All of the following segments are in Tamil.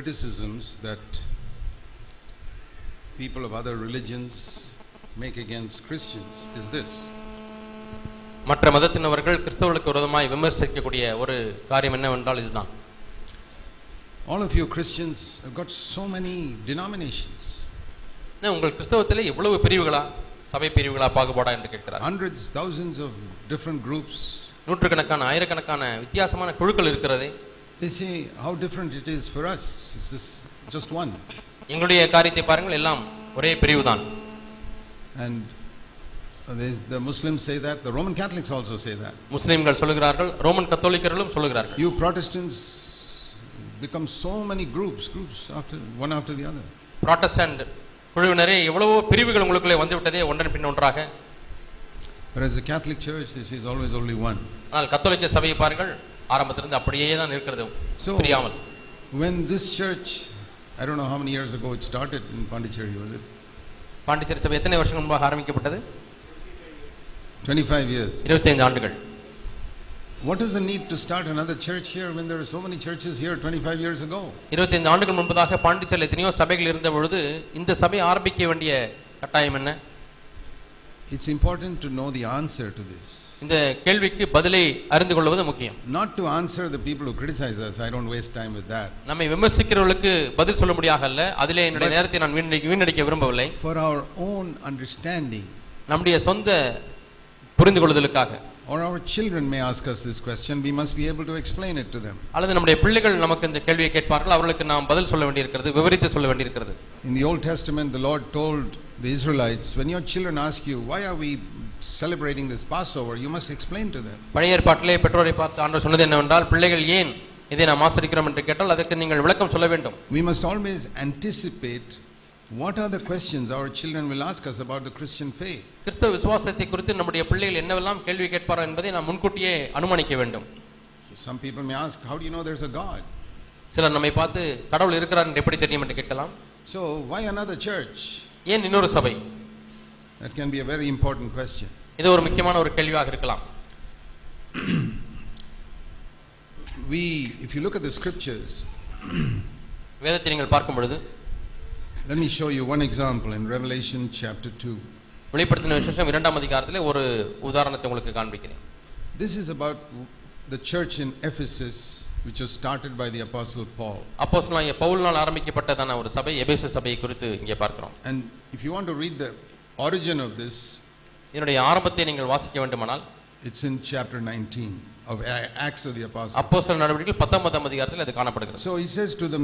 criticisms that people of other religions make against Christians is this. மற்ற மதத்தினர்கள் கிறிஸ்தவர்களுக்கு விரோதமாய் விமர்சிக்கக்கூடிய ஒரு காரியம் என்னவென்றால் இதுதான். All of you Christians have got so many denominations. உங்கள் கிறிஸ்தவத்திலே எவ்வளவு பிரிவுகளா, சபை பிரிவுகளா, பாகுபாடா என்று கேட்கிறார். Hundreds, thousands of different groups. நூற்றுக்கணக்கான ஆயிரக்கணக்கான வித்தியாசமான குழுக்கள் இருக்கிறது. They say how different it is for us. It's just one. எங்களுடைய காரியத்தை பாருங்கள், எல்லாம் ஒரே பிரிவுதான். And the Muslims say that, the Roman Catholics also say that. முஸ்லிம்கள் சொல்கிறார்கள், ரோமன் கத்தோலிக்கர்களும் சொல்கிறார்கள். You Protestants become so many groups one after the other. Protestant குழுவினரே எவ்வளவோ பிரிவுகள் உங்களுக்குள்ளே வந்து விட்டதே, ஒன்றன் பின் ஒன்றாக. Whereas the Catholic Church, this is always only one. ஆனால் கத்தோலிக்க சபையை பாருங்கள், ஆரம்பத்திலிருந்து அப்படியே தான் இருக்கிறது, பிரியாமல். When this church, I don't know how many years ago it started in Pondicherry, was it? Pondicherry சபை எத்தனை வருஷம் முன்பாக ஆரம்பிக்கப்பட்டது? 25 years. 25 ஆண்டுகள். What is the need to start another church here when there are so many churches here 25 years ago? 25 ஆண்டுகள் முன்பதாக பாண்டிச்சேரியில் எத்தனையோ சபைகள் இருந்த பொழுது இந்த சபை ஆரம்பிக்க வேண்டிய கட்டாயம் என்ன? It's important to know the answer to this. இந்த கேள்விக்கு பதிலை அறிந்து கொள்வது முக்கியம். Not to answer the people who criticize us. I don't waste time with that. நம்மை விமர்சிக்கிறவர்களுக்கு பதில் சொல்ல முடியாக அல்ல, அதிலே என்னுடைய நேரத்தை நான் வீணடிக்க விரும்பவில்லை. For our own understanding. நம்முடைய சொந்த புரிந்து கொள்ளுதலுக்காக. Or our children may ask us this question, we must be able to explain it to them. அல்லது நம்முடைய பிள்ளைகள் நமக்கு இந்த கேள்வியை கேட்பார்கள், அவர்களுக்கு நாம் பதில் சொல்ல வேண்டியிருக்கிறது, விவரித்து சொல்ல வேண்டியிருக்கிறது. In the Old Testament, the Lord told the Israelites, when your children ask you, why are we celebrating this Passover, you must explain to them. பழைய ஏற்பாட்டிலே பெற்றோரை பார்த்து ஆண்டவர் சொன்னது என்னவென்றால், பிள்ளைகள் ஏன் இதை நாம் ஆசரிக்கிறோம் என்று கேட்டால் அதற்கு நீங்கள் விளக்கம் சொல்ல வேண்டும். We must always anticipate what are the questions our children will ask us about the Christian faith. கிறிஸ்தவ விசுவாசத்தை குறித்து நம்முடைய பிள்ளைகள் என்னவெல்லாம் கேள்வி கேட்பார்கள் என்பதை நாம் முன்கூட்டியே அனுமானிக்க வேண்டும். Some people may ask, how do you know there's a God? சிலர் நம்மை பார்த்து கடவுள் இருக்கிறார் என்று எப்படி தெரியும் என்று கேட்கலாம். So why another church? ஏன் இன்னொரு சபை? That can be a very important question. இது ஒரு முக்கியமான ஒரு கேள்வியாக இருக்கலாம். If you look at the scriptures, வேதத்தை நீங்கள் பார்க்கும் பொழுது, let me show you one example in Revelation chapter 2. வெளிப்படுத்தின விசேஷம் 2ஆம் அதிகாரத்திலே ஒரு உதாரணத்தை உங்களுக்கு காண்பிக்கிறேன். This is about the church in Ephesus, which was started by the apostle Paul. அப்போஸ்தலனாகிய பவுலினால் ஆரம்பிக்கப்பட்டதான ஒரு சபை, எபேசு சபையை குறித்து இங்கே பார்க்கிறோம். And if you want to read the origin of this, இதனுடைய ஆரம்பத்தை நீங்கள் வாசிக்க வேண்டுமானால் it's in chapter 19 of Acts of the Apostles. அப்போஸ்தலர் நடவடிக்கைகள் 19ஆம் அதிகாரத்தில் அது காணப்படுகிறது. So he says to the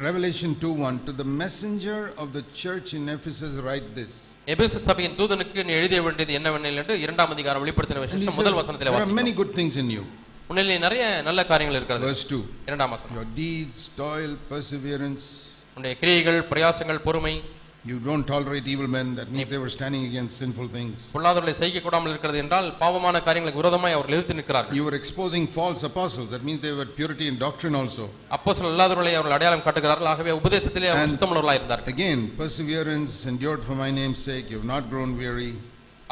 Revelation 2:1, to the messenger of the church in Ephesus write this. எபேசு சபையின் தூதனுக்கு நீ எழுத வேண்டியது என்னவெனில் என்று 2ஆம் அதிகாரம் வெளிப்படுத்தின விசேஷம் முதல் வசனத்திலே there are வாசிக்கிறோம். many good things in you. உன்னிலே நிறைய நல்ல காரியங்கள் இருக்கிறது. Verse 2. 2ஆம் வசனம். Your deeds, toil, perseverance. உன்னுடைய கிரியைகள், பிரயாசங்கள், பொறுமை. You don't tolerate evil men. That means they were standing against sinful things. பொல்லாதவர்களை செய்ய கூடாமல் இருக்கிறது என்றால் பாவமான காரியங்களுக்கு விரோதமாய் அவர்கள் எதிர்த்து நிற்கிறார்கள். You were exposing false apostles. That means they were purity in doctrine also. அப்போஸ்தலர் அல்லாதவர்களை அவர்கள் அடையாளம் காட்டுகிறார்கள். ஆகவே உபதேசத்திலே அவர்கள் சுத்தமுள்ளவர்களாய் இருந்தார்கள். Again, perseverance, endured for my name's sake. You have not grown weary.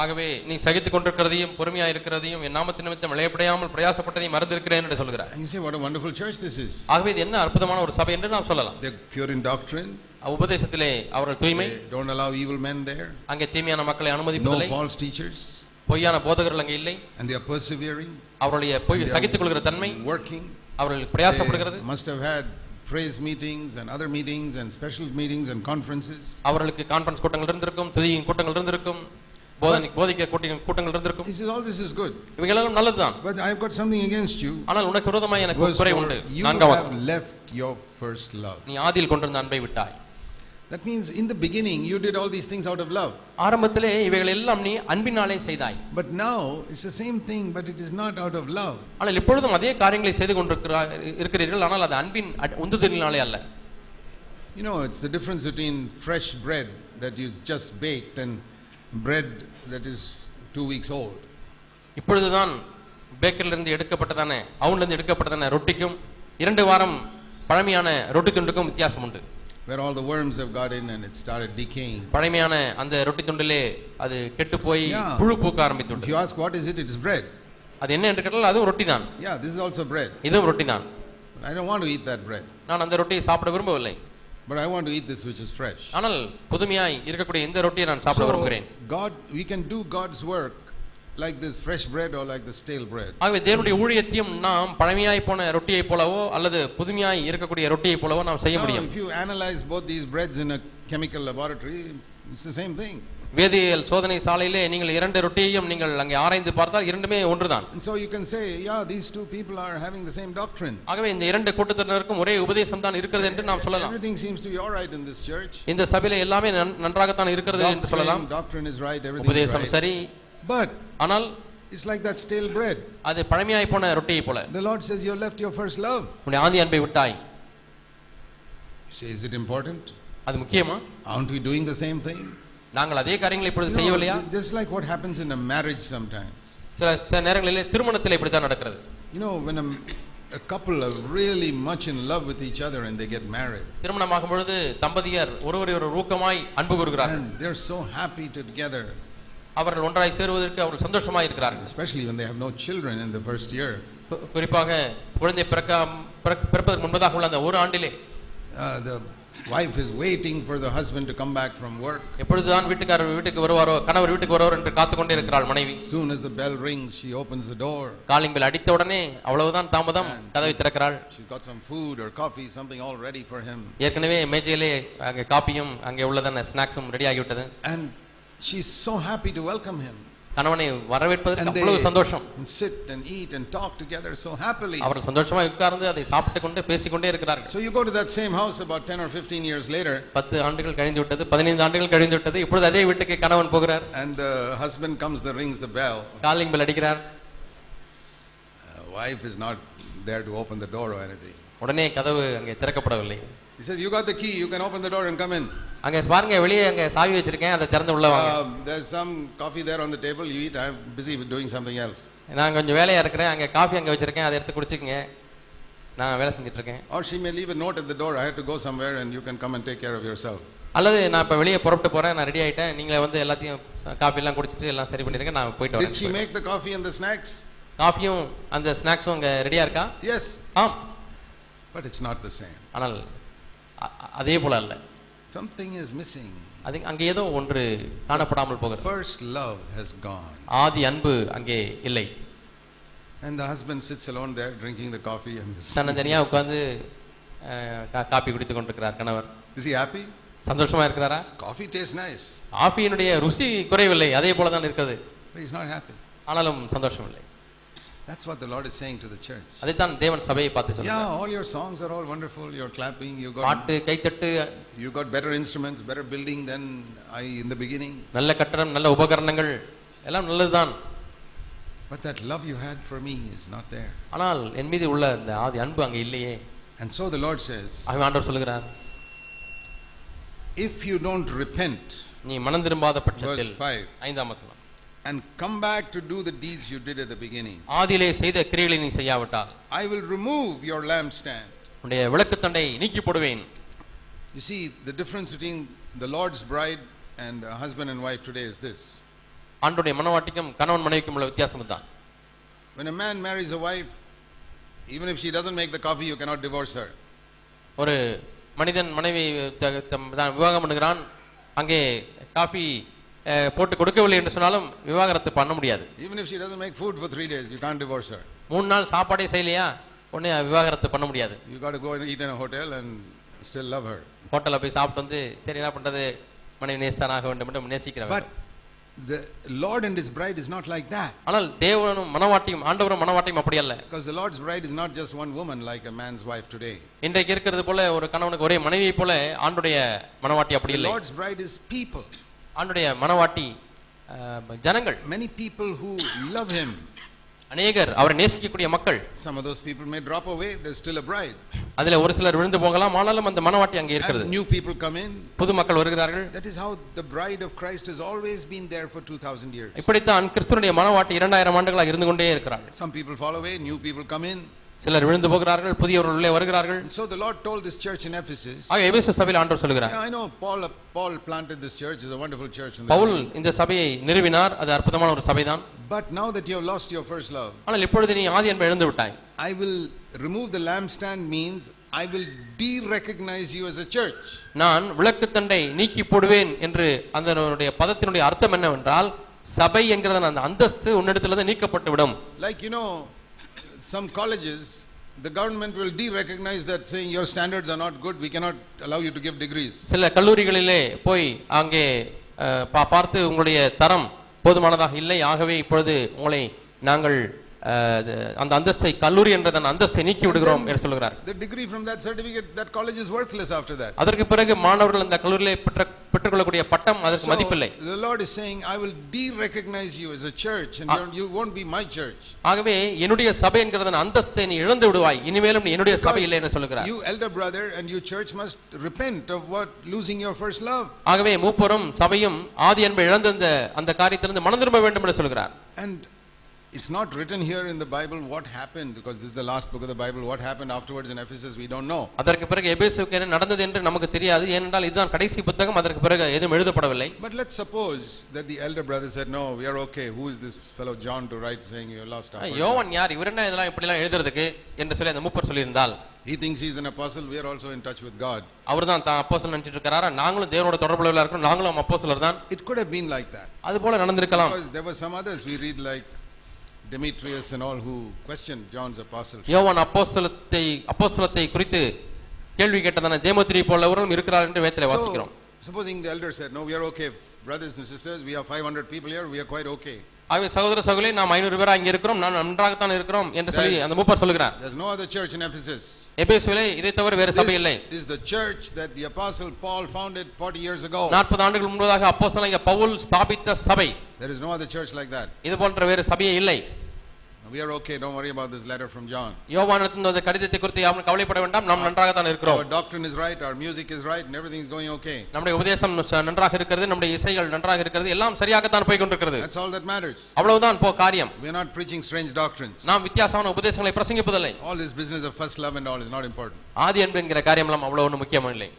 ஆகவே நீ சகித்துக் கொண்டிருக்கிறதையும் பொறுமையாக இருக்கிறதையும் என் நாமத்தின் நிமித்தம் இளையப்படையாமல் பிரயாசப்பட்டதையும் மறந்திருக்கிறேன் என்று சொல்கிறார். And you say, what a wonderful church this is. ஆகவே இது என்ன அற்புதமான ஒரு சபை என்று நாம் சொல்லலாம். They are pure in doctrine. உபதேசத்திலே அவர்கள் தூய்மை. They don't allow evil men there. அங்கே தீமையான மக்களை அனுமதிப்பதில்லை. No false teachers. பொய்யான போதகர்கள் அங்கே இல்லை. And they are persevering. அவருடைய பொய் சகித்துக் கொள்கிற தன்மை. Working. அவர்கள் பிரயாசப்படுகிறது. Must have had praise meetings and other meetings and special meetings and conferences. அவர்களுக்கு கான்ஃபரன்ஸ் கூட்டங்கள் இருந்திருக்கும், துதியின் கூட்டங்கள் இருந்திருக்கும், போதிக்க கூட்டங்கள் இருந்திருக்கும். All this is good. இவைகளெல்லாம் நல்லதுதான். But I have got something against you. ஆனால் உனக்கு விரோதமாய் எனக்கு ஒரு குறை உண்டு. You have left your first love. நீ ஆதியில் கொண்டிருந்த அன்பை விட்டாய். That means in the beginning you did all these things out of love. ஆரம்பத்திலே இவைகள் எல்லாம் நீ அன்பினாலே செய்தாய். But now it's the same thing, but it is not out of love. ஆனால் இப்பொழுதும் அதே காரியங்களை செய்து கொண்டிருக்கிறீர்கள், ஆனால் அது அன்பின் உந்துதலினாலே அல்ல. You know, it's the difference between fresh bread that you just baked and bread that is 2 weeks old. இப்பொழுதுதான் பேக்கரிலிருந்து எடுக்கப்பட்டதான அவுன்லிருந்து எடுக்கப்பட்டதான ரொட்டிக்கும் 2 வாரம் பழமையான ரொட்டி துண்டுக்கும் வித்தியாசம் உண்டு. Where all the worms have got in and it started decaying. பழமையான அந்த ரொட்டி துண்டிலே அது கெட்டு போய் புழு பூக்க ஆரம்பித்துவிட்டது. If you ask what is it, it is bread. அது என்ன என்று கேட்டால் அதுவும் ரொட்டி தான். Yeah, this is also bread. இதுவும் ரொட்டி தான். I don't want to eat that bread. நான் அந்த ரொட்டியை சாப்பிட விரும்பவில்லை. But I want to eat this which is fresh. ஆனால் புதுமையாய் இருக்கக்கூடிய இந்த ரொட்டியை நான் சாப்பிட விரும்புகிறேன். God, we can do God's work like this fresh bread or like the stale bread. ஆகவே தேவனுடைய ஊழியத்தையும் நாம் பழமையாய் போன ரொட்டியை போலவோ அல்லது புதுமையாய் இருக்கக்கூடிய ரொட்டியை போலவோ நாம் செய்ய முடியும். If you analyze both these breads in a chemical laboratory, it's the same thing. வேதியியல் சோதனை சாலையிலே நீங்கள் இரண்டு ரொட்டியையும் நீங்கள் அங்கே ஆராய்ந்து பார்த்தால் இரண்டுமே ஒன்றுதான். And so you can say, yeah, these two people are having the same doctrine. ஆகவே இந்த இரண்டு கூட்டத்தினருக்கும் ஒரே உபதேசம் தான் இருக்கிறது என்று நாம் சொல்லலாம். Everything seems to be all right in this church. இந்த சபையிலே எல்லாமே நன்றாக தான் இருக்கிறது என்று சொல்லலாம். Doctrine is right, everything is உபதேசம் right. சரி. But ஆனால் it's like that stale bread. அது பழமையாய் போன ரொட்டியை போல. The Lord says you left your first love. உன்னுடைய ஆதி அன்பை விட்டாய். You say, is it important? அது முக்கியமா? Aren't we doing the same thing? நாங்கள் அதே காரியங்களை இப்பொழுது செய்யவில்லையா? This is like what happens in a marriage sometimes. சில நேரங்களிலே திருமணத்தில் இப்படி தான் நடக்கிறது. You know, when a couple are really much in love with each other and they get married. திருமணமாகும் பொழுது தம்பதியர் ஒருவரையொருவர் ஊக்கமாய் அன்பு கூறுகிறார்கள். And they're so happy together. அவர்கள் ஒன்றாய் சேருவதற்கு அவர்கள் சந்தோஷமாய் இருக்கிறார்கள். Especially when they have no children in the first year. குறிப்பாக குழந்தை பிறப்பதற்கு முன்பதாக உள்ள அந்த ஒரு ஆண்டிலே the wife is waiting for the husband to come back from work. எப்பொழுதுதான் வீட்டுக்காரர் வீட்டுக்கு வருவாரோ கணவர் வீட்டுக்கு வருவார் என்று காத்துக்கொண்டே இருக்கிறாள் மனைவி. Soon as the bell rings, she opens the door. Calling bell அடித்த உடனே அவ்வளவுதான் தாமதம், கதவை திறக்கிறாள். She's got some food or coffee, something all ready for him. ஏற்கனவே மேஜையிலே அங்கே காபியும் அங்கே உள்ளதான ஸ்நாக்ஸும் ரெடி ஆகிவிட்டது. And she's so happy to welcome him. கணவனை வரவேற்பதற்கு அவ்வளவு சந்தோஷம். Sit and eat and talk together so happily. அவர்கள் சந்தோஷமாக உட்கார்ந்து அதை சாப்பிட்டு கொண்டு பேசிக்கொண்டே இருக்கிறார்கள். So you go to that same house about 10 or 15 years later. 10 ஆண்டுகள் கழிந்து விட்டது, 15 ஆண்டுகள் கழிந்து விட்டது. இப்பொழுது அதே வீட்டுக்கு கணவன் போகிறார். And the husband comes, rings the bell. Calling bell அடிக்கிறார். Wife is not there to open the door or anything. உடனே கதவு அங்கே திறக்கப்படவில்லை. He says, you got the key, you can open the door and come in. அங்கே பாருங்க, வெளியே அங்கே சாவி வச்சிருக்கேன், அதை திறந்து உள்ள வாங்க. There's some coffee there on the table, you eat, I'm busy doing something else. நான் கொஞ்சம் வேலையா இருக்கிறேன், அங்கே காஃபி அங்கே வச்சிருக்கேன், அதை எடுத்து குடிச்சுக்கங்க, நான் வேலை செஞ்சிட்டு இருக்கேன். Or she may leave a note at the door, I have to go somewhere and you can come and take care of yourself. அல்லது நான் இப்ப வெளியே புறப்பட்டு போறேன், நான் ரெடி ஆயிட்டேன், நீங்களே வந்து எல்லாத்தையும் காஃபி எல்லாம் குடிச்சிட்டு எல்லாம் சரி பண்ணிருங்க, நான் போயிட்டு வரேன். Did she make the coffee and the snacks? காஃபியும் அந்த ஸ்நாக்ஸும் அங்கே ரெடியா இருக்கா? Yes. ஆம். But it's not the same. ஆனால் அதே போல அல்ல. Something is missing. அது அங்கே ஏதோ ஒன்று காணப்படாமல் போகிறது. First love has gone. ஆதி அன்பு அங்கே இல்லை. And the husband sits alone there drinking the coffee and the தனியா உட்கார்ந்து காபி குடித்துக் கொண்டிருக்கிறார் கணவர். Is he happy? சந்தோஷமா இருக்கிறாரா? Coffee tastes nice. காஃபியினுடைய ருசி குறைவில்லை, அதே போல தான் இருக்கிறது. But he's not happy. ஆனாலும் சந்தோஷம் இல்லை. That's what the Lord is saying to the church. அதைத்தான் தேவன் சபையை பார்த்து சொல்றார். Yeah, all your songs are all wonderful. You're clapping. You got பாட்டு கைத்தட்டு, you got better instruments, better building than I in the beginning. நல்ல கட்டடம், நல்ல உபகரணங்கள் எல்லாம் நல்லதுதான். But that love you had for me is not there. ஆனால் என் மீது உள்ள அந்த ஆதி அன்பு அங்கே இல்லையே. And so the Lord says, ஆண்டவர் சொல்கிறார், if you don't repent, நீ மனம் திரும்பாத பட்சத்தில், 5ஆம் வசனம், and come back to do the deeds you did at the beginning, ஆதியிலே செய்த கிரியைகளை நீ செய்யாவிட்டால், I will remove your lampstand. உன்னுடைய விளக்குத்தண்டை நீக்கி போடுவேன். You see, the difference between the Lord's bride and husband and wife today is this. ஆண்டவருடைய மனவாட்டிக்கும் கணவன் மனைவிக்கும் உள்ள வித்தியாசம் தான். When a man marries a wife, even if she doesn't make the coffee, you cannot divorce her. ஒரு மனிதன் மனைவி விவாகம் பண்ணுகிறான், அங்கே காஃபி போட்டு கொடுக்கவில்லை என்று சொன்னாலும் விவாகரத்து பண்ண முடியாது. Even if she doesn't make food for 3 days, you can't divorce her. 3 நாள் சாப்பாடே செய்யலையா, உடனே விவாகரத்து பண்ண முடியாது. You got to go and eat in a hotel and still love her. ஹோட்டல்ல போய் சாப்பிட்டு வந்து சரி என்ன பண்றது, மனைவி நேசித்தான் ஆக வேண்டும் என்று நேசிக்கிறவர். But the Lord and his bride is not like that. ஆனால் தேவனும் மனவாட்டியும் ஆண்டவரும் மனவாட்டியும் அப்படி அல்ல. Because the Lord's bride is not just one woman like a man's wife today. இன்றைக்கு இருக்கிறது போல ஒரு கணவனுக்கு ஒரே மனைவியை போல ஆண்டவருடைய மனவாட்டி அப்படி இல்லை. The Lord's bride is people. ஆண்டவருடைய மனவாட்டி ஜனங்கள். Many people who love him. அநேகர் அவரை நேசிக்கக்கூடிய மக்கள். Some of those people may drop away, there's still a bride. அதிலே ஒரு சிலர் விழுந்து போகலாம், ஆனாலும் அந்த மனவாட்டி அங்கே இருக்கிறது. New people come in. புது மக்கள் வருகிறார்கள். That is how the bride of Christ has always been there for 2000 years. இப்படித்தான் கிறிஸ்துவினுடைய மனவாட்டி 2000 ஆண்டுகளாக இருந்து கொண்டே இருக்கிறார்கள். Some people fall away, new people come in. சிலர் விழுந்து போகிறார்கள், புதியவர்கள் உள்ளே வருகிறார்கள். So the Lord told this church in Ephesus. எபேசு சபையில் ஆண்டவர் சொல்கிறார். I know Paul planted this church, it's a wonderful church. Pavul இந்த சபையை நிறுவினார், அது அற்புதமான ஒரு சபைதான். But now that you have lost your first love, ஆனால் இப்பொழுது நீ ஆதி அன்பை இழந்து விட்டாய். I will remove the lampstand means I will de-recognize you as a church. நான் விளக்குத்தண்டை நீக்கி போடுவேன் என்று அதனுடைய பதத்தினுடைய அர்த்தம் என்னவென்றால் சபை என்கிற அந்த அந்தஸ்து உன்னிடத்திலிருந்து நீக்கப்பட்டு விடும். Like some colleges, the government will de-recognize that, saying your standards are not good, we cannot allow you to give degrees. சில கல்லூரிகளிலே போய் அங்கே பார்த்து உங்களுடைய தரம் போதுமானதாக இல்லை, ஆகவே இப்பொழுது உங்களை நாங்கள் அந்த அந்தஸ்தை கல்லூரி என்ற அந்த அந்தஸ்தை நீக்கி விடுகிறோம் என்று சொல்கிறார். The degree from that certificate, that college is worthless after that. அதற்கு பிறகு மாணவர்கள் அந்த கல்லூரியிலே பெற்றுக்கொள்ளக்கூடிய பட்டம் அதற்கு மதிப்பில்லை. The Lord is saying, I will de-recognize you as a church and you won't be my church. ஆகவே என்னுடைய சபை என்கிற அந்தஸ்தை நீ இழந்து விடுவாய், இனிமேலும் நீ என்னுடைய சபை இல்லை என்று சொல்கிறார். You elder brother and you church must repent of what losing your first love. ஆகவே மூப்பரும் சபையும் ஆதி அன்பை இழந்த அந்த காரியத்திலிருந்து மனம் திரும்ப வேண்டும் என்று சொல்கிறார். And it's not written here in the Bible what happened, because this is the last book of the Bible. What happened afterwards in Ephesus we don't know. அதற்கு பிறகு எபேசுவுக்கு என்ன நடந்தது என்று நமக்கு தெரியாது, ஏனென்றால் இதுதான் கடைசி புத்தகம், அதற்கு பிறகு எதுவும் எழுதப்படவில்லை. But let's suppose that the elder brother said, no, we are okay. Who is this fellow John to write saying you lost our first love? யோவான் யார், இவர் என்ன இதெல்லாம் இப்படி எல்லாம் எழுதுறதுக்கு என்று சொல்லி அந்த மூப்பர் சொல்லியிருந்தால், he thinks he is an apostle, we are also in touch with God. அவர்தான் தான் அப்போஸ்தலன் நினைச்சிட்டு இருக்காரா, நாங்களும் தேவனோட தொடர்புல இருக்கோம், நாங்களும் அப்போஸ்தலர் தான். It could have been like that. அது போல நடந்திருக்கலாம். Because there were some others we read like Demetrius and all who questioned John's apostleship. யோவான் அப்போஸ்தலத்தை குறித்து கேள்வி கேட்டதான தேமோத்திரி போலவரும் இருக்கிறார் என்று வேதத்திலே வாசிக்கிறோம். Supposing the elder said, no, we are okay, brothers and sisters, we have 500 people here, we are quite okay. ஆகவே சகோதர சகோதரி, நாம் 500 பேர் அங்கே இருக்கிறோம், நான் நன்றாகத்தான் இருக்கிறோம் என்று சொல்லி அந்த மூப்பர் சொல்கிறார். There's no other church in Ephesus. எபேசுவிலே இதை தவிர வேறு சபை இல்லை. This is the church that the apostle Paul founded 40 years ago. 40 ஆண்டுகள் முன்பதாக அப்போஸ்தலனாகிய பவுல் ஸ்தாபித்த சபை. There is no other church like that. இது போன்ற வேறு சபையே இல்லை. We are okay, don't worry about this letter from John. யோவானிடத்திலிருந்து அந்த கடிதத்தை குறித்து யாரும் கவலைப்பட வேண்டாம், நாம் நன்றாக தான் இருக்கிறோம். Our doctrine is right, our music is right, and everything is going okay. நம்முடைய உபதேசம் நன்றாக இருக்கிறது, நம்முடைய இசைகள் நன்றாக இருக்கிறது, எல்லாம் சரியாக தான் போய் கொண்டிருக்கிறது. That's all that matters. அவ்வளவுதான் காரியம். We are not preaching strange doctrines. நாம் வித்தியாசமான உபதேசங்களை பிரசங்கிப்பதில்லை. All this business of first love and all is not important. ஆதி அன்பு என்கிற காரியம் எல்லாம் அவ்வளவு ஒன்றும் முக்கியமில்லை.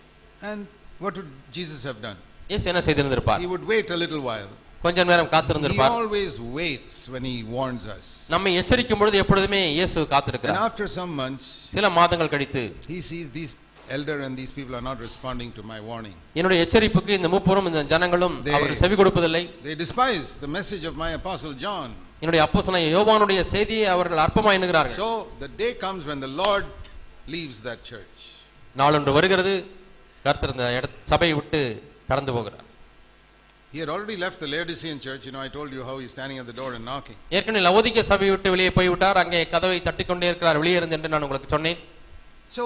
And what would Jesus have done? இயேசு என்ன செய்திருந்திருப்பார்? He would wait a little while. கொஞ்ச நேரம் காத்திருந்திருப்பார். He always waits when he warns us. நம்மை எச்சரிக்கும் பொழுது எப்பொழுதுமே இயேசு காத்திருக்கிறார். And after some months, சில மாதங்கள் கழித்து, he sees these elder and these people are not responding to my warning. என்னுடைய எச்சரிப்புக்கு இந்த மூப்பரும் இந்த ஜனங்களும் அவர் செவி கொடுப்பதில்லை. They despise the message of my apostle John. என்னுடைய அப்போஸ்தலனாகிய யோவானுடைய செய்தியை அவர்கள் அற்பமாய் எண்ணுகிறார்கள். So the day comes when the Lord leaves that church. நாளொன்று வருகிறது, கர்த்தர் இந்த சபையை விட்டு கடந்து போகிறார். He had already left the Laodicean church. I told you how he's standing at the door and knocking. ஏற்கனவே லவோதிக்கே சபையை விட்டு வெளியே போய் விட்டார், அங்கே கதவை தட்டிக்கொண்டே இருக்கிறார், வெளியே இருந்து என்று நான் உங்களுக்கு சொன்னேன். So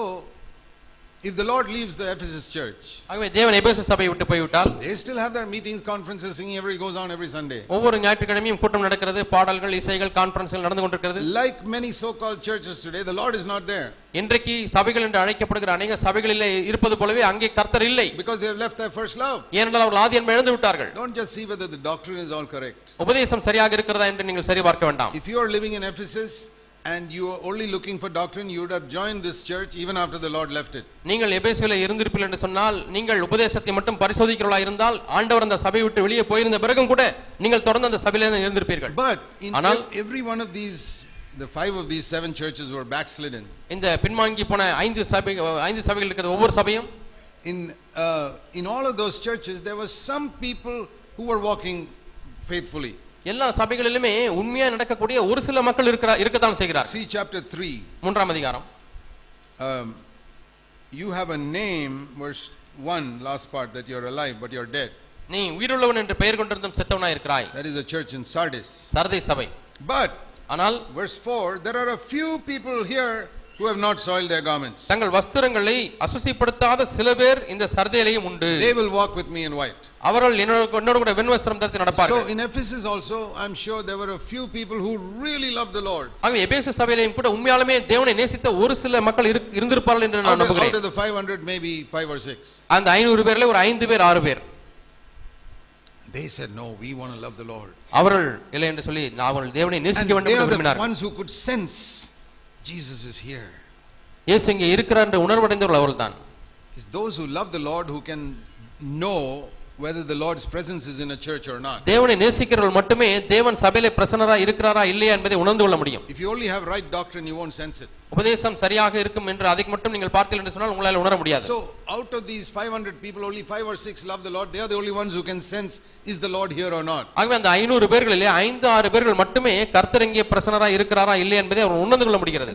if the Lord leaves the Ephesus church, ஆகவே தேவன் எபேசு சபையை விட்டு போய் விட்டால், they still have their meetings, conferences, singing, goes on every Sunday. ஒவ்வொரு ஞாயிற்றுக்கிழமையும் கூட்டம் நடக்கிறது, பாடல்கள், இசைகள், கான்ஃபரன்ஸ்கள் நடந்து கொண்டிருக்கிறது. Like many so-called churches today, the Lord is not there. இன்றைக்கு சபைகள் என்று அழைக்கப்படுகிற அநேக சபைகளிலே இருப்பது போலவே அங்கே கர்த்தர் இல்லை. Because they have left their first love. ஏனென்றால் அவர்கள் ஆதி அன்பை இழந்து விட்டார்கள். Don't just see whether the doctrine is all correct. உபதேசம் சரியாக இருக்கிறதா என்று நீங்கள் சரி பார்க்க வேண்டாம். If you are living in Ephesus and you are only looking for doctrine, you would have joined this church even after the Lord left it. நீங்கள் எபேசுவிலே இருந்திருப்பீர்கள் என்று சொன்னால், நீங்கள் உபதேசத்தை மட்டும் பரிசோதிக்கிறவர்களா இருந்தால், ஆண்டவர் அந்த சபையை விட்டு வெளியே போயிருந்த பிறகும் கூட நீங்கள் தொடர்ந்து அந்த சபையிலே இருந்திருப்பீர்கள். But in every one of these, the 5 of these 7 churches were backslidden. இந்த பின்வாங்கி போன 5 சபைகள் இருக்கிற ஒவ்வொரு சபையும், in all of those churches there were some people who were walking faithfully. எல்லா சபைகளிலுமே உண்மையா நடக்கக்கூடிய ஒரு சில மக்கள் இருக்கத்தான் செய்கிறார். See chapter 3. 3ஆம் அதிகாரம். You have a name, verse 1, last part, that you are alive but you are dead. நீ உயிருள்ளவன் என்று பெயர் கொண்டிருந்தும் செத்தவனாய் இருக்கிறாய். That is a church in Sardis. Sardis சபை. But ஆனால் verse 4, there are a few people here who have not soiled their garments. தங்கள் வஸ்திரங்களை அசுசிப்படுத்தாத சில பேர் இந்த சர்தையிலேயும் உண்டு. They will walk with me in white. அவர்கள் என்னோடு கூட வெண்மை வஸ்திரம் தரித்து நடப்பார்கள். So in Ephesus also, I'm sure there were a few people who really loved the Lord. ஆகவே எபேசு சபையிலேயும் கூட உண்மையாலுமே தேவனை நேசித்த ஒரு சில மக்கள் இருந்திருப்பார்கள் என்று நான் நம்புகிறேன். Out of the 500, maybe 5 or 6. அந்த 500 பேர்ல ஒரு 5 பேர் 6 பேர். They said, no, we want to love the Lord. அவர்கள் இல்லை என்று சொல்லி அவர்கள் தேவனை நேசிக்க வேண்டும் என்று விரும்பினார்கள். The ones who could sense Jesus is here. இயேசு இங்கே இருக்கிறார் என்ற உணர்வடைந்தவர்கள் அவர்கள்தான். It's those who love the Lord who can know whether the Lord's presence is in a church or not. தேவனை நேசிக்கிறவர்கள் மட்டுமே தேவன் சபையிலே பிரசன்னரா இருக்கிறாரா இல்லையா என்பதை உணர்ந்து கொள்ள முடியும். If you only have right doctrine, you won't sense it. உபதேசம் சரியாக இருக்கும் என்று அதை மட்டும் நீங்கள் பார்த்தீர்கள் என்று சொன்னால் உங்களால் உணர முடியாது. So out of these 500 people, only 5 or 6 love the Lord. They are the only ones who can sense, is the Lord here or not. ஆகவே அந்த 500 பேர்களிலே 5-6 பேர்கள் மட்டுமே கர்த்தர் இங்கே பிரசன்னரா இருக்கிறாரா இல்லையா என்பதை அவர் உணர்ந்து கொள்ள முடிகிறது.